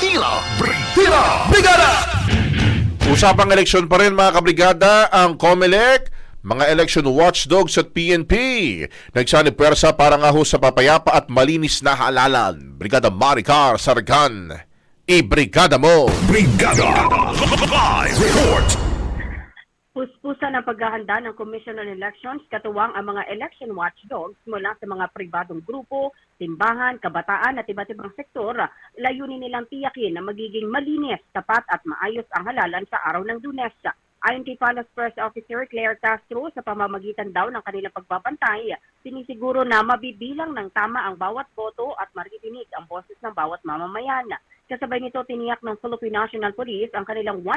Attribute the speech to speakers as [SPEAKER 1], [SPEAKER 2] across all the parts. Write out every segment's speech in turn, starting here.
[SPEAKER 1] Tila Brigada! Usapang eleksyon pa rin mga kabrigada ang COMELEC, mga election watchdogs at PNP. Nagsanib pwersa para nga ho sa papayapa at malinis na halalan. Brigada Maricar Sargan, i-brigada mo! Brigada! Live report!
[SPEAKER 2] Puspusan ang paghahanda ng Commission on Elections katuwang ang mga election watchdogs mula sa mga pribadong grupo, timbahan, kabataan at iba't ibang sektor. Layunin nilang tiyakin na magiging malinis, tapat at maayos ang halalan sa araw ng Lunes. Ayon kay Palas Press Officer Claire Castro, sa pamamagitan daw ng kanilang pagbabantay, sinisiguro na mabibilang ng tama ang bawat boto at maririnig ang boses ng bawat mamamayan. Kasabay nito, tiniyak ng Philippine National Police ang kanilang 100%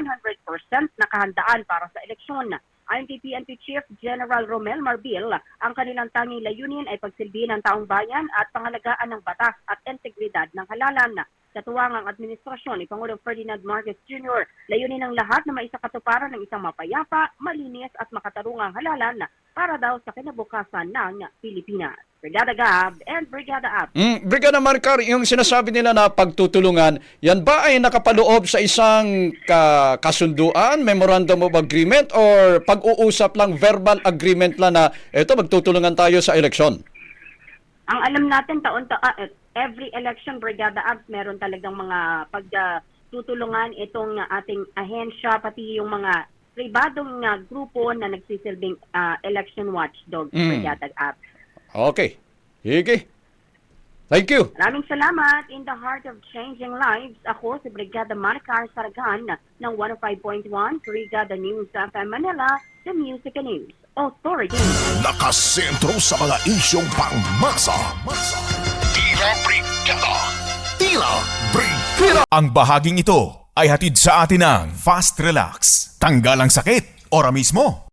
[SPEAKER 2] na kahandaan para sa eleksyon. Ayon kay PNP Chief General Romel Marbil, ang kanilang tanging layunin ay pagsilbihin ng taong bayan at pangalagaan ng batas at integridad ng halalan. Katuwang ang administrasyon ni Pangulong Ferdinand Marcos Jr., layunin ng lahat na maisakatuparan ng isang mapayapa, malinis at makatarungang halalan para daw sa kinabukasan ng Pilipinas. Brigada Gab and Brigada Ab.
[SPEAKER 3] Brigada Maricar, yung sinasabi nila na pagtutulungan, yan ba ay nakapaloob sa isang kasunduan, memorandum of agreement, or pag-uusap lang, verbal agreement lang na eto magtutulungan tayo sa eleksyon?
[SPEAKER 2] Ang alam natin, every election, Brigada Abs, meron talagang mga pagtutulungan itong ating ahensya, pati yung mga pribadong grupo na nagsisilbing election watchdog, Brigada Abs.
[SPEAKER 3] Okay. Sige. Thank you.
[SPEAKER 2] Maraming salamat. In the heart of changing lives, ako si Brigada Maricar Sargan ng 105.1 Brigada News FM Manila, the Music and News Authority.
[SPEAKER 1] Nakasentro sa mga isyong pangmasa. Tila Brigada! Tila Brigada!
[SPEAKER 4] Ang bahaging ito ay hatid sa atin ng Fast Relax. Tanggal ang sakit, ora mismo.